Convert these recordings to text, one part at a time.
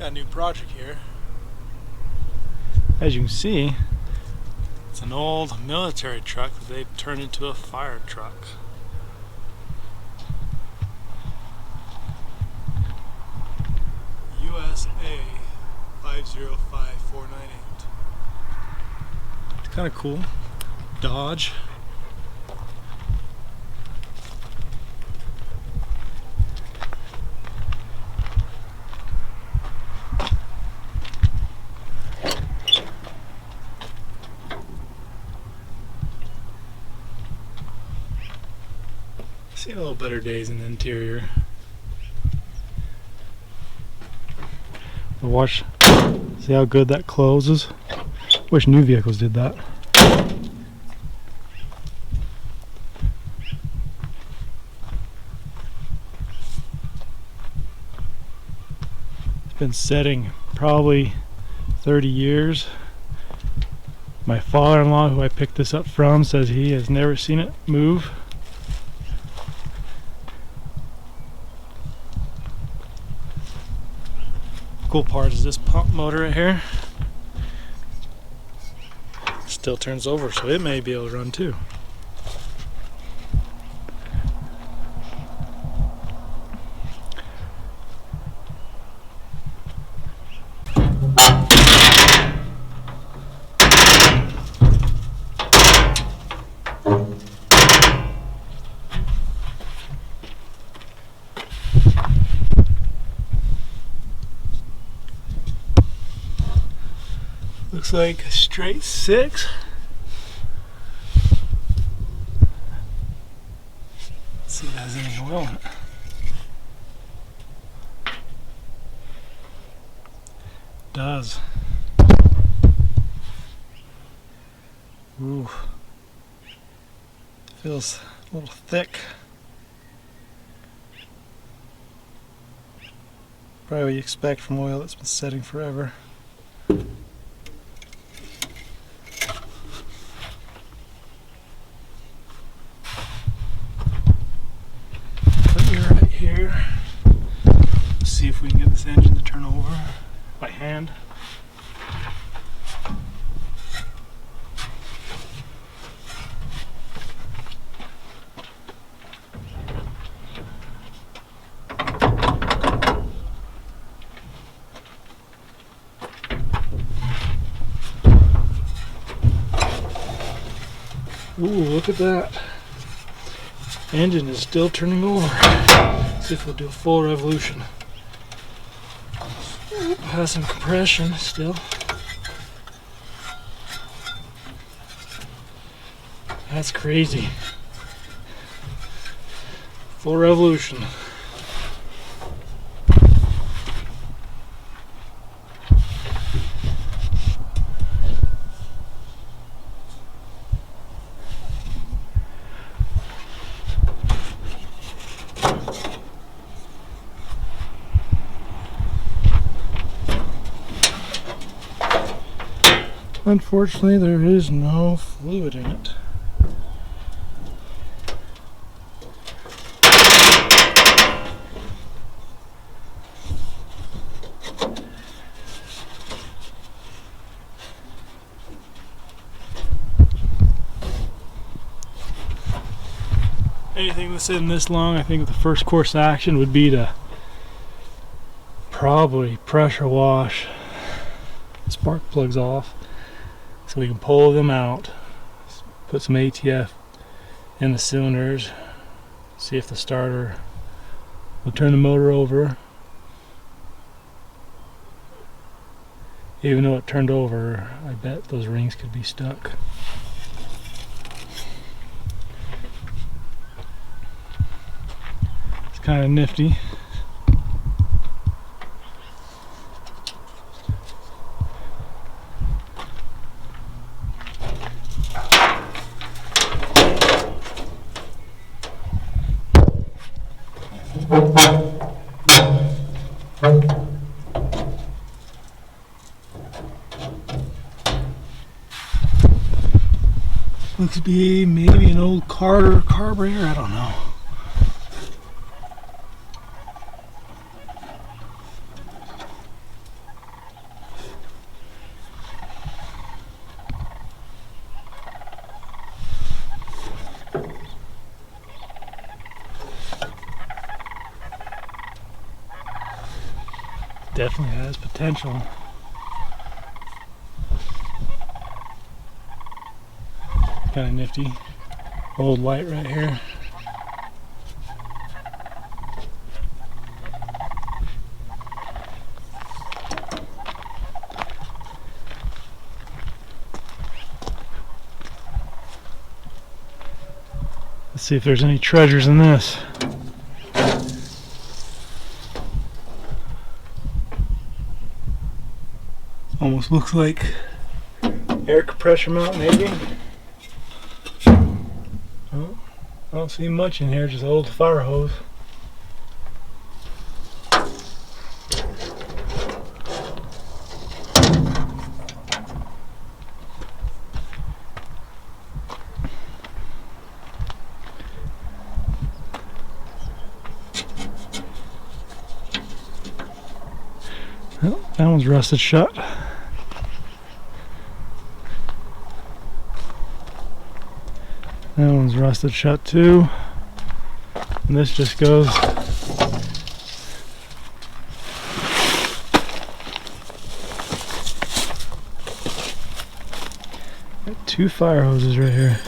Got a new project here. As you can see, it's an old military truck that they've turned into a fire truck. USA 505498. It's kind of cool. Dodge. Seen a little better days in the interior. Watch, see how good that closes? Wish new vehicles did that. It's been setting probably 30 years. My father-in-law, who I picked this up from, says he has never seen it move. Cool part is this pump motor right here still turns over, so it may be able to run too. Looks like a straight 6. Let's see if it has any oil in it. Does. Ooh. Feels a little thick. Probably what you expect from oil that's been setting forever. Here, let's see if we can get this engine to turn over by hand. Ooh, look at that. Engine is still turning over. See if we'll do a full revolution. Has some compression still. That's crazy. Full revolution. Unfortunately, there is no fluid in it. Anything that's in this long, I think the first course action would be to probably pressure wash spark plugs off, so we can pull them out, put some ATF in the cylinders, see if the starter will turn the motor over. Even though it turned over, I bet those rings could be stuck. It's kind of nifty. Looks to be maybe an old carburetor, I don't know. Definitely has potential. Kind of nifty. Old light right here. Let's see if there's any treasures in this. Almost looks like air compressor mount, maybe. Oh, I don't see much in here, just an old fire hose. Oh, that one's rusted shut. That one's rusted shut too. And this just goes. Got 2 fire hoses right here.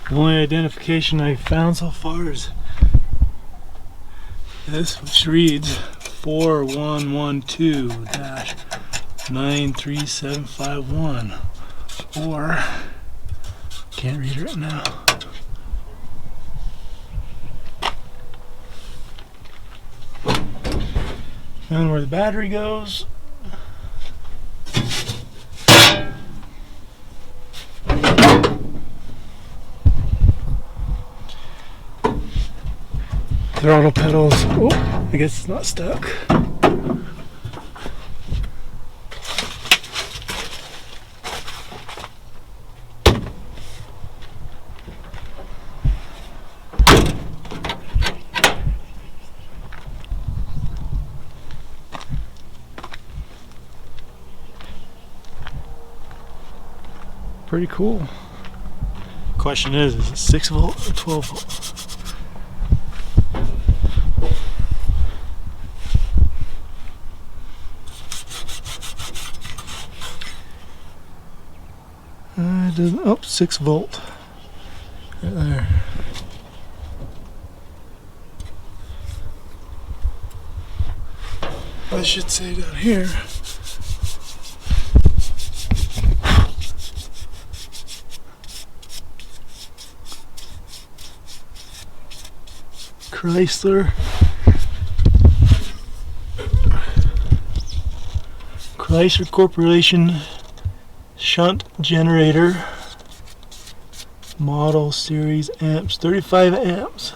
The only identification I found so far is this, which reads 4112-93751, or can't read it right now. And where the battery goes. Throttle pedals. Oh, I guess it's not stuck. Pretty cool. Question is it 6 volt or 12 volt? Oh, 6 volt. Right there. I should say down here. Chrysler Corporation shunt generator, model series amps, 35 amps.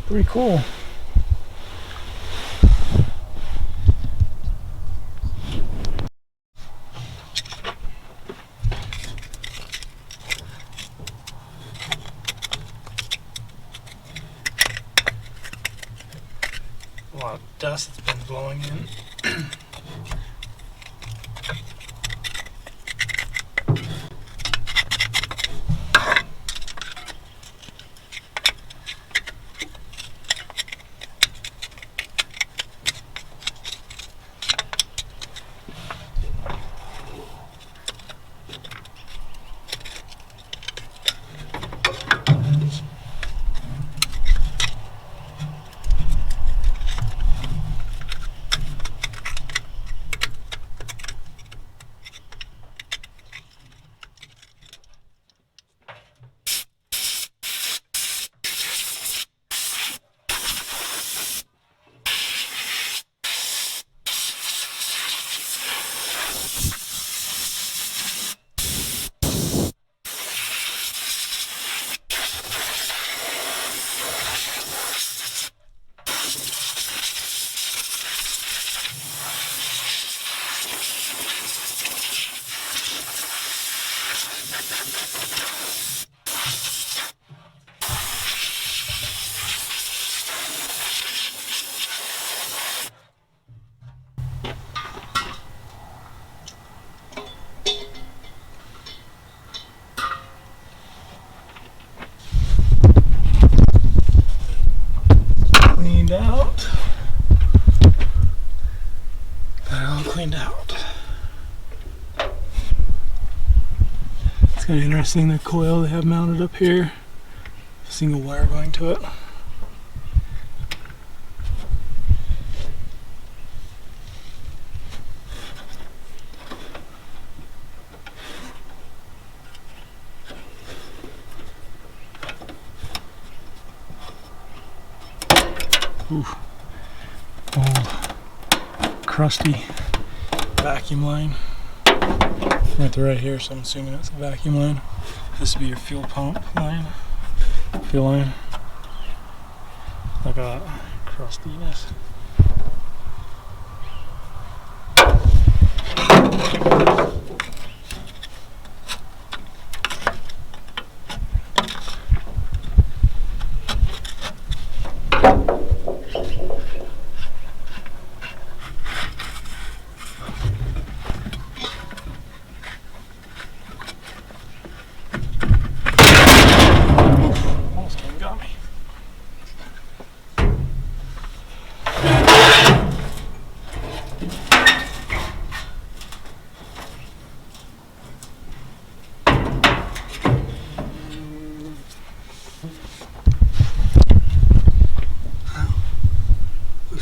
Pretty cool. A lot of dust that's been blowing in. Out. Got it all cleaned out. It's kind of interesting, the coil they have mounted up here. Single wire going to it. Ooh, old crusty vacuum line. Right here, so I'm assuming it's a vacuum line. This would be your fuel pump line. Fuel line. Look at that crustiness.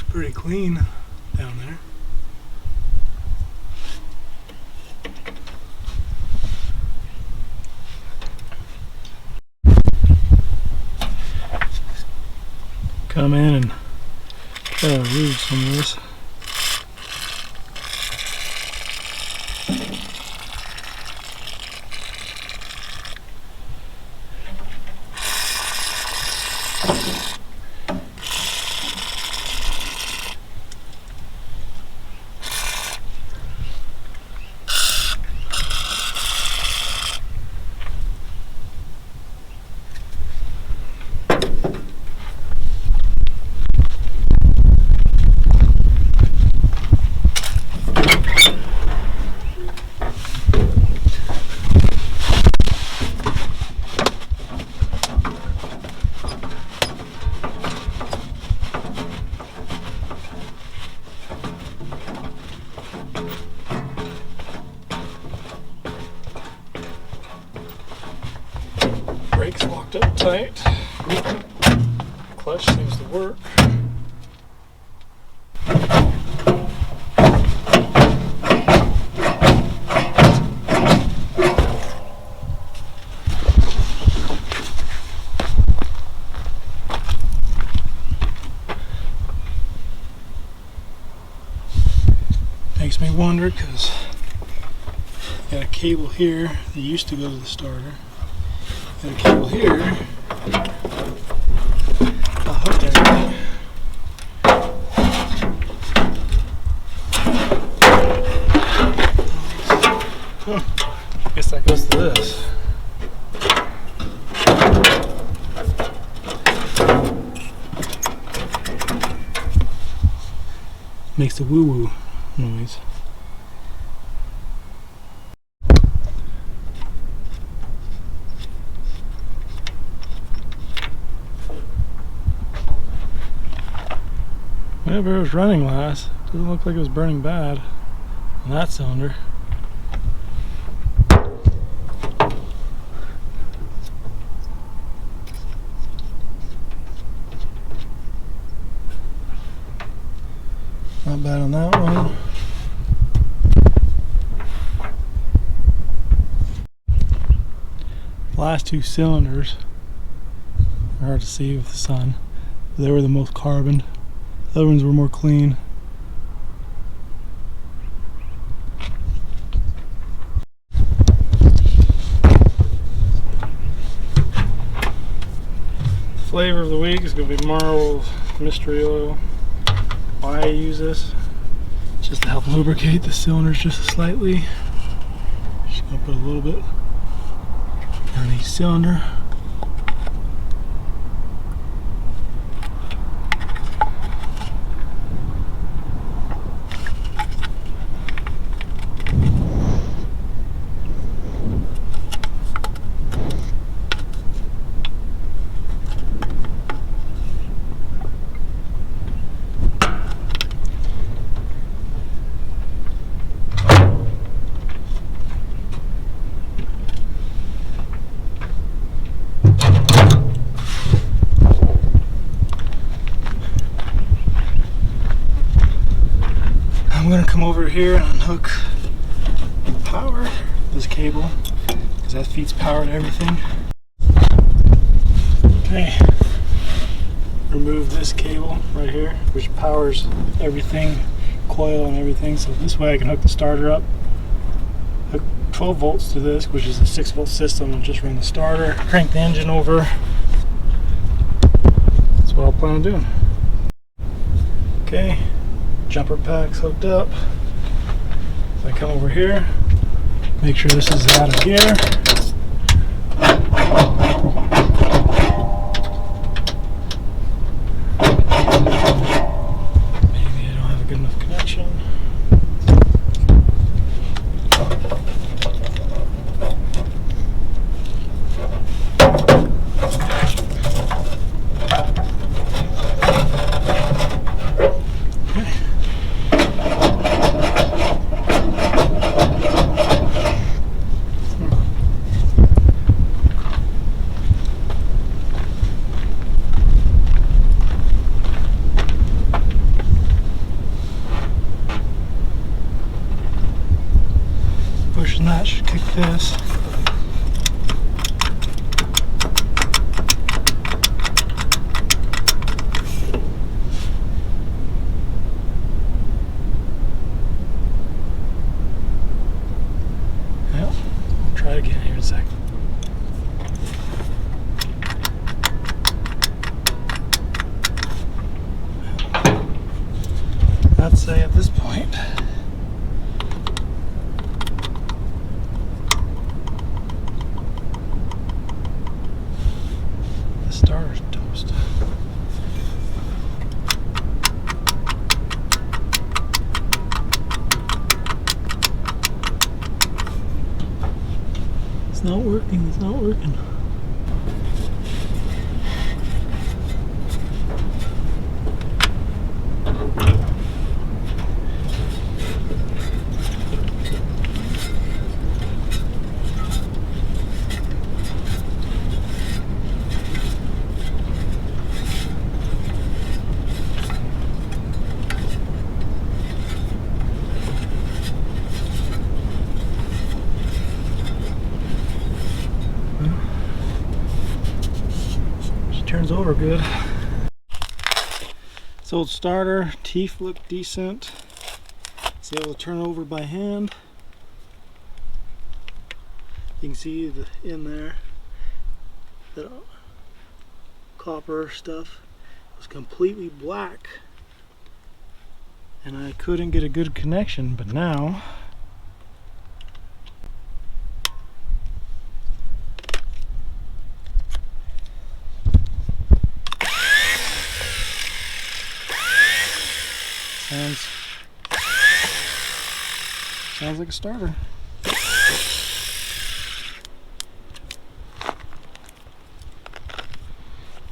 Pretty clean down there. Come in and try to remove some of this. Brakes locked up tight. Clutch seems to work. Makes me wonder because got a cable here that used to go to the starter. Got a cable here. I'll hook everything. Guess that goes to this. Makes a woo-woo noise. Whenever it was running last, it doesn't look like it was burning bad on that cylinder. Not bad on that one. The last two cylinders are hard to see with the sun. They were the most carboned. The other ones were more clean. Flavor of the week is going to be Marl's mystery oil. Why I use this? Just to help lubricate the cylinders just slightly. Just going to put a little bit on each cylinder. I'm going to come over here and unhook the power, this cable, because that feeds power to everything. Okay, remove this cable right here, which powers everything, coil and everything, so this way I can hook the starter up, hook 12 volts to this, which is a 6-volt system, and just run the starter, crank the engine over. That's what I plan on doing. Okay. Jumper pack's hooked up. So I come over here, make sure this is out of gear. Maybe I don't have a good enough connection. Pushing that should kick this. Well, try it again here in a second. I'd say at this point, starter's toast. It's not working, it's not working. Turns over good. This old starter, teeth look decent. It's able to turn over by hand. You can see the in there, the copper stuff was completely black, and I couldn't get a good connection, but now sounds like a starter.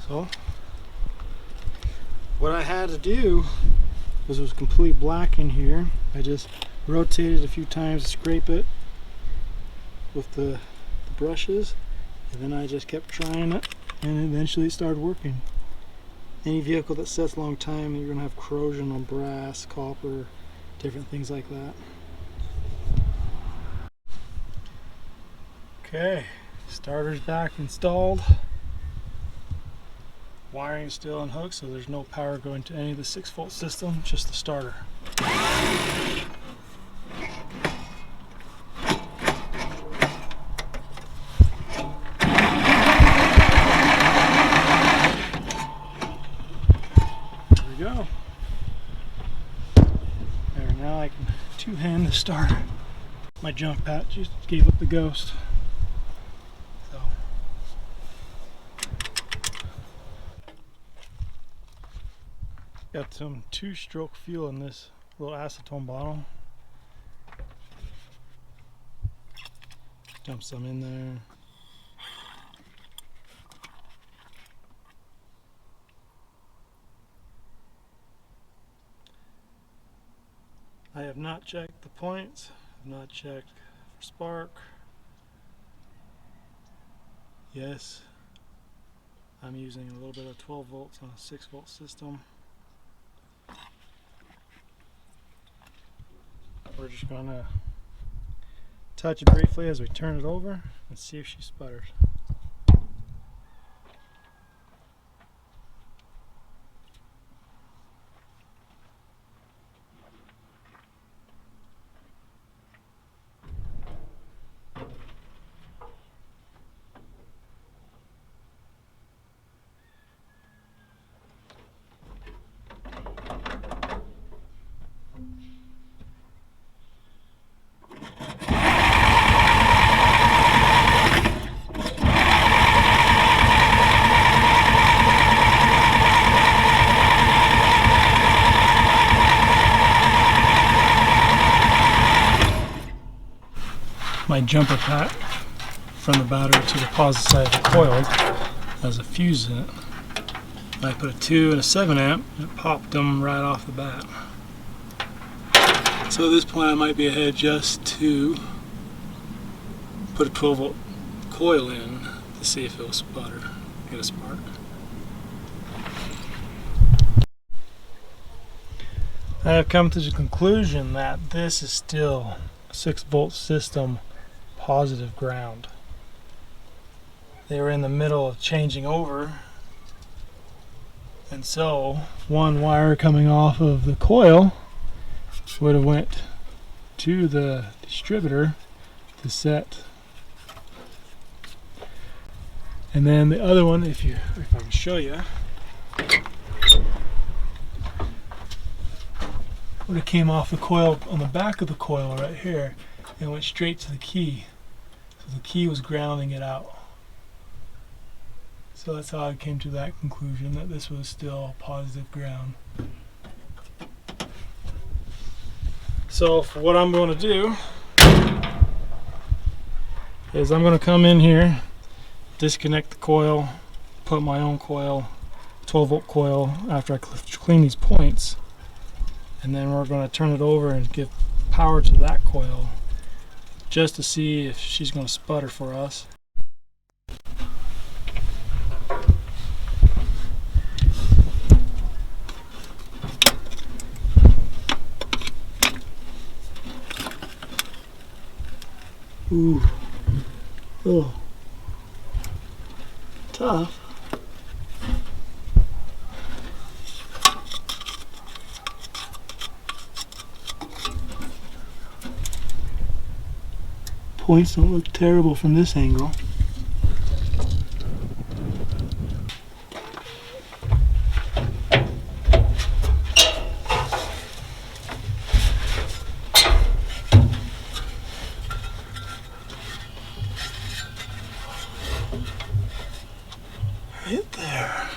So what I had to do was it was completely black in here. I just rotated a few times to scrape it with the brushes, and then I just kept trying it, and eventually it started working. Any vehicle that sets a long time, you're gonna have corrosion on brass, copper, different things like that. Okay, starter's back installed. Wiring is still unhooked, so there's no power going to any of the 6-volt system, just the starter. There we go. There, now I can two-hand the starter. My jump pad just gave up the ghost. So Got some 2-stroke fuel in this little acetone bottle. Dump some in there. I have not checked the points. I've not checked for spark. Yes, I'm using a little bit of 12 volts on a 6-volt system. We're just gonna touch it briefly as we turn it over and see if she sputters. My jumper pack from the battery to the positive side of the coil has a fuse in it. I put a 2 and a 7 amp and it popped them right off the bat. So at this point I might be ahead just to put a 12 volt coil in to see if it will sputter, get a spark. I have come to the conclusion that this is still a 6-volt system, positive ground. They were in the middle of changing over, and so one wire coming off of the coil would have went to the distributor to set, and then the other one, if I can show you, would have came off the coil on the back of the coil right here and went straight to the key. So the key was grounding it out. So that's how I came to that conclusion, that this was still positive ground. So for what I'm going to do is I'm going to come in here, disconnect the coil, put my own coil, 12 volt coil, after I clean these points, and then we're going to turn it over and give power to that coil just to see if she's going to sputter for us. Ooh, oh, tough. Points don't look terrible from this angle. Right there.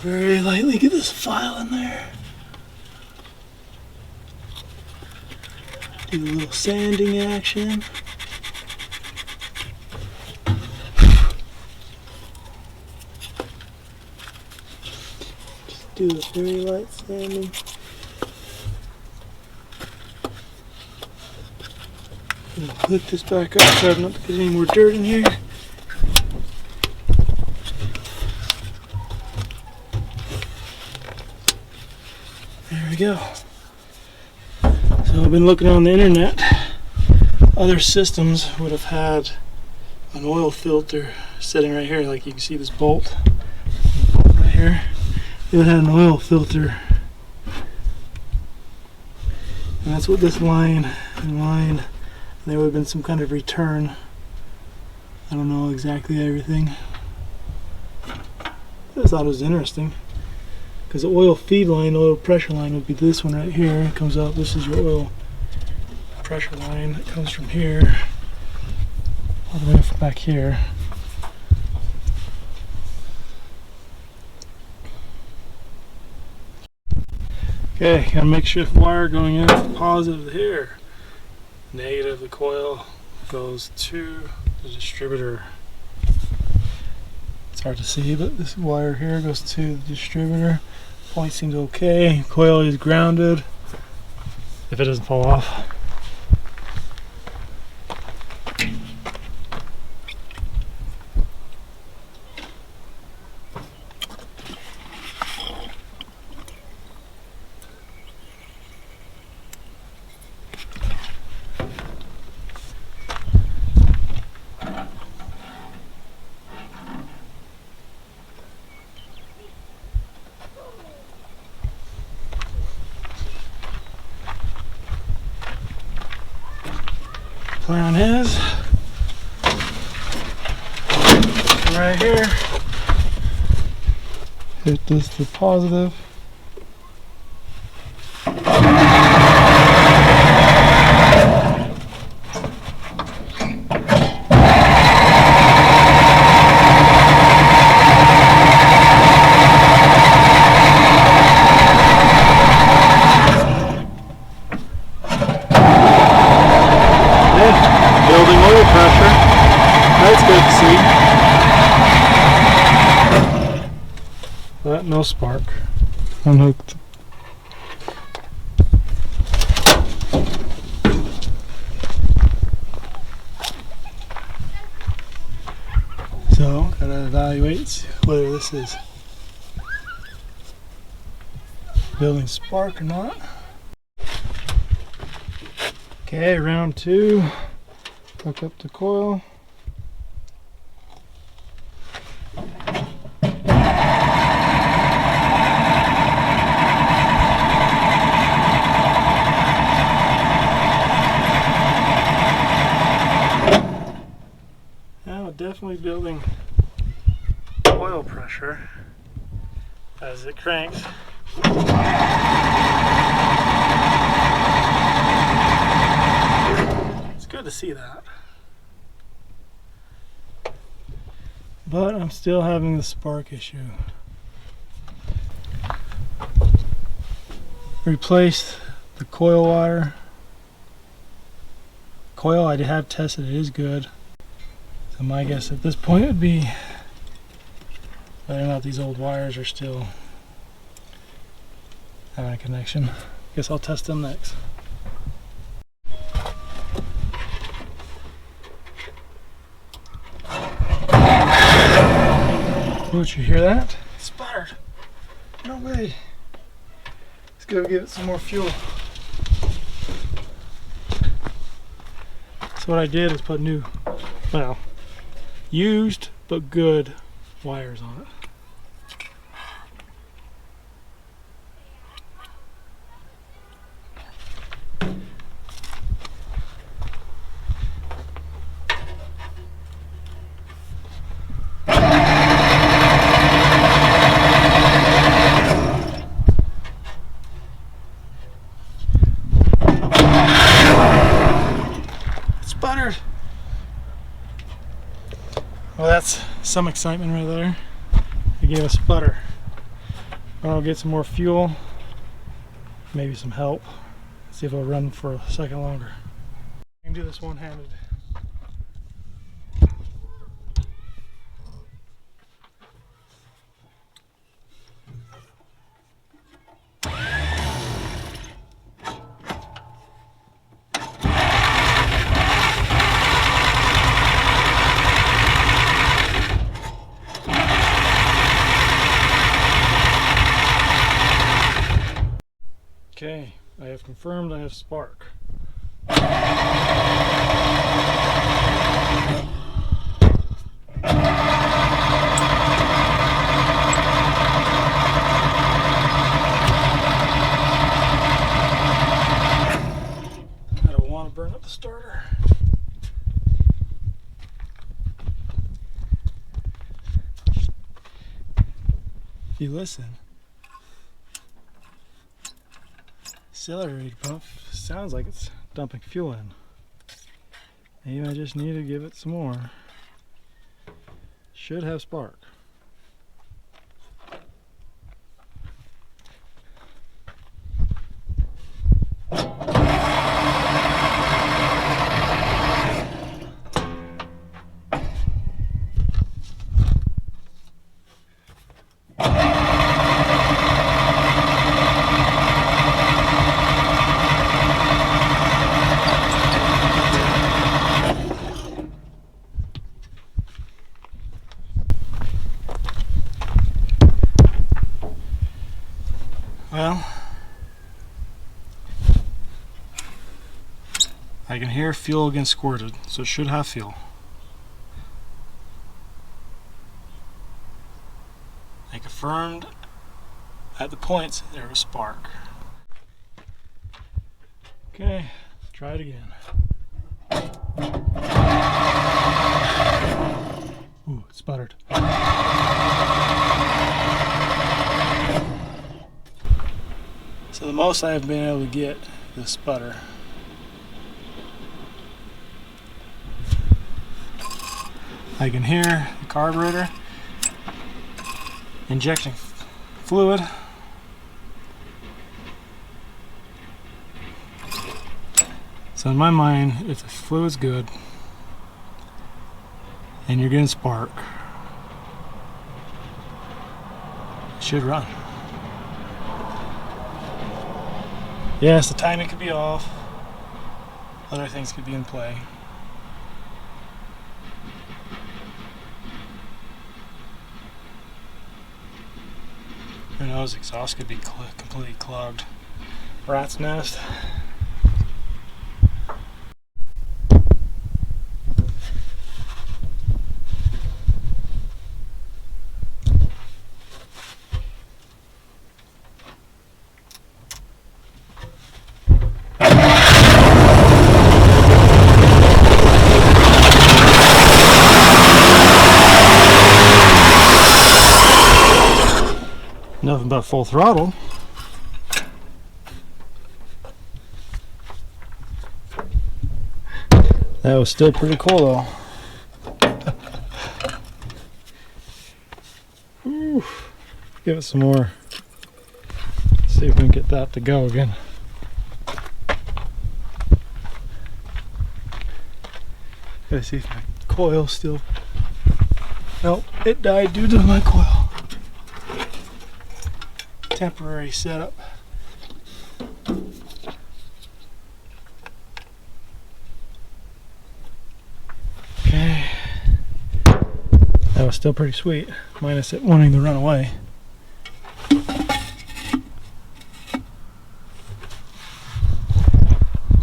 Very lightly get this file in there. Do a little sanding action. Just do a very light sanding. And put this back up so I don't have to get any more dirt in here. There we go. So I've been looking on the internet. Other systems would have had an oil filter sitting right here, like you can see this bolt right here. It would have an oil filter, and that's what this line and line. And there would have been some kind of return. I don't know exactly everything. I just thought it was interesting. Because the oil feed line, oil pressure line would be this one right here. It comes up, this is your oil pressure line. It comes from here all the way from back here. Okay, gotta make sure the wire going in is positive here. Negative, the coil goes to the distributor. It's hard to see, but this wire here goes to the distributor. Point seems okay. Coil is grounded. If it doesn't fall off. Plan is right here. Hit this to positive. Building oil pressure. That's good to see. But no spark. Unhooked. So, gotta evaluate whether this is building spark or not. Okay, round 2. Hook up the coil. Now definitely building oil pressure as it cranks. It's good to see that. But I'm still having the spark issue. Replaced the coil wire. Coil I have tested, it is good. So my guess at this point would be whether or not these old wires are still having a connection. Guess I'll test them next. Don't you hear that? It sputtered. No way. Let's go give it some more fuel. So what I did is put new, well, used but good wires on it. Sputtered. Well, that's some excitement right there. I gave a sputter. I'll get some more fuel, maybe some help. See if it'll run for a second longer. I can do this one-handed. Okay, I have confirmed I have spark. I don't want to burn up the starter. If you listen, accelerator pump sounds like it's dumping fuel in. Maybe I just need to give it some more. Should have spark. I can hear fuel getting squirted, so it should have fuel. I confirmed at the points there was spark. Okay, let's try it again. Ooh, it sputtered. So the most I've been able to get is sputter. I can hear the carburetor injecting fluid. So in my mind, if the fluid's good and you're getting spark, it should run. Yes, the timing could be off. Other things could be in play. Who knows, exhaust could be completely clogged. Rat's nest. Nothing but full throttle. That was still pretty cool though. Ooh, give it some more. See if we can get that to go again. Gotta see if my coil's still. Nope, it died due to my coil. Temporary setup. Okay, that was still pretty sweet, minus it wanting to run away.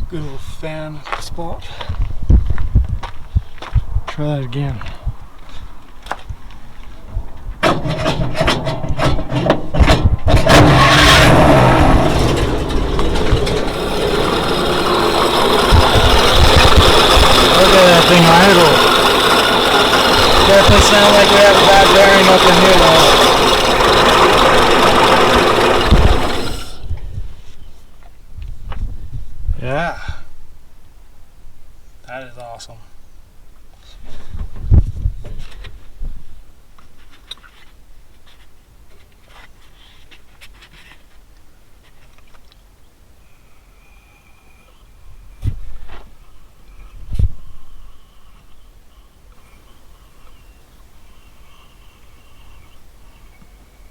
Good little fan spot. Try that again. Thing idle. Definitely sound like we have a bad bearing up in here though. Yeah. That is awesome.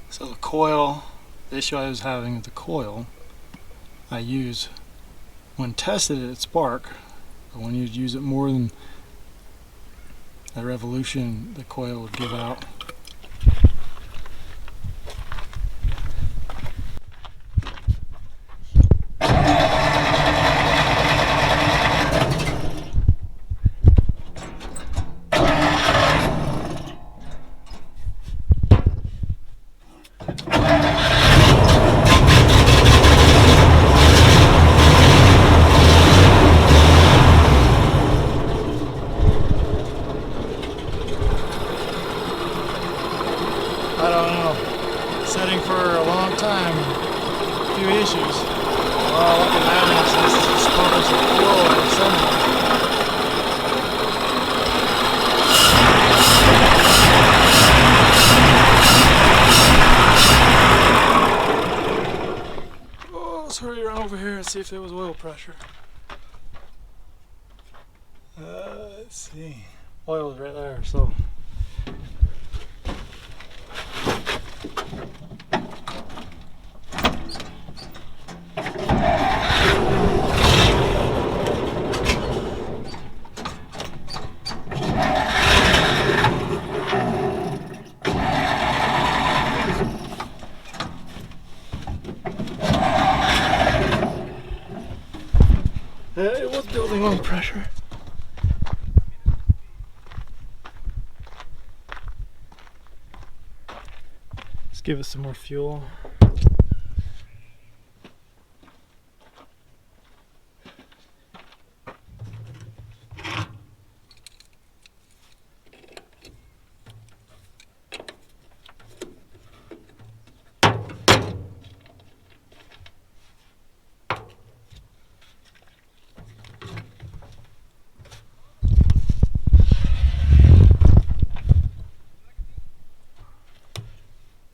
So the coil, the issue I was having with the coil, I use when tested at spark, but when you use it more than a revolution, the coil would give out. I don't know. Setting for a long time. A few issues. Well, look at that. This is just pumping some fuel or something. Oh, let's hurry around over here and see if there was oil pressure. Let's see. Oil is right there, so. It was building on pressure. Let's give it some more fuel.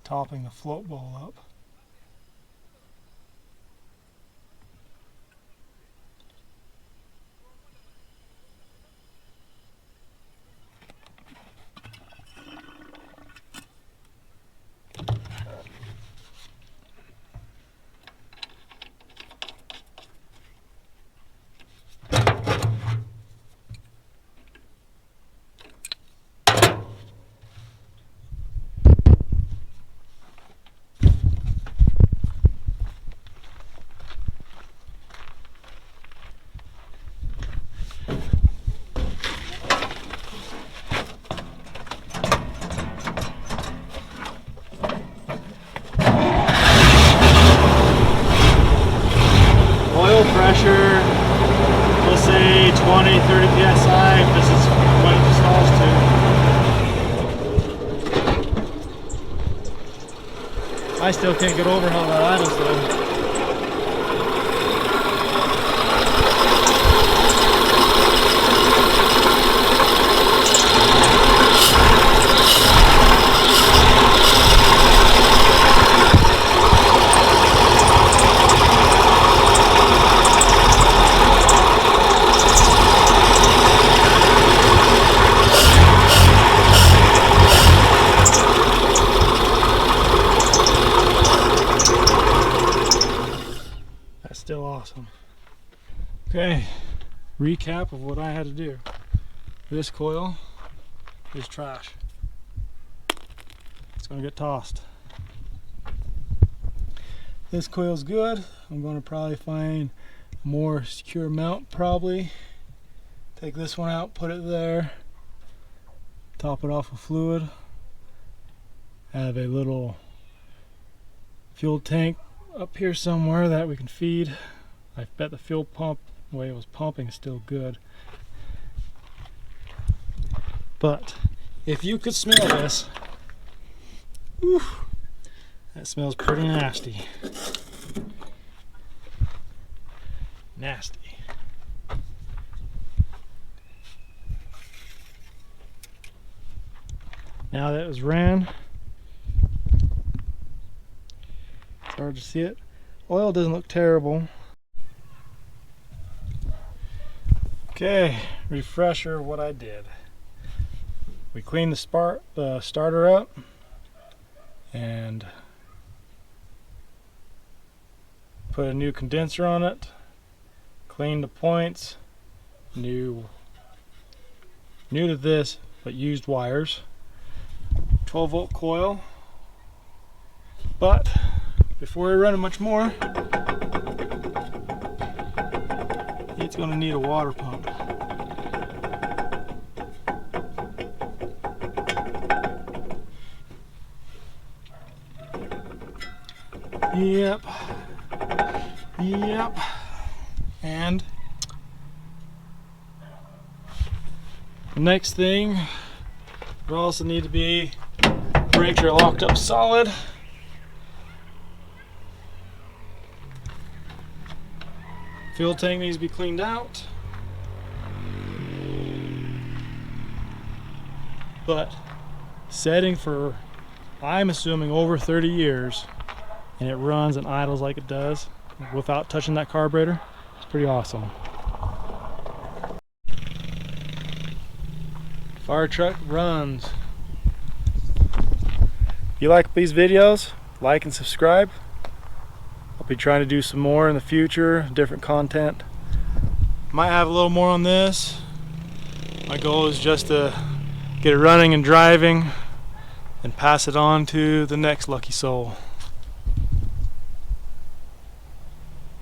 Topping the float bowl up. Pressure, we'll say 20, 30 psi if this is what it stalls to. I still can't get over how that idles though. Still awesome. Okay, recap of what I had to do. This coil is trash. It's going to get tossed. This coil is good. I'm going to probably find a more secure mount probably. Take this one out, put it there, top it off with fluid. Have a little fuel tank up here somewhere that we can feed. I bet the fuel pump, the way it was pumping, is still good. But if you could smell this, whew, that smells pretty nasty. Nasty. Now that it was ran, it's hard to see it. Oil doesn't look terrible. Okay, refresher of what I did. We cleaned the starter up and put a new condenser on it, cleaned the points, new to this but used wires, 12-volt coil. But before we run it much more, it's going to need a water pump. Yep. And the next thing, we also need to be brakes are locked up solid. Fuel tank needs to be cleaned out. But setting for, I'm assuming, over 30 years, and it runs and idles like it does without touching that carburetor, it's pretty awesome. Fire truck runs. If you like these videos, like and subscribe. I'll be trying to do some more in the future, different content. Might have a little more on this. My goal is just to get it running and driving and pass it on to the next lucky soul.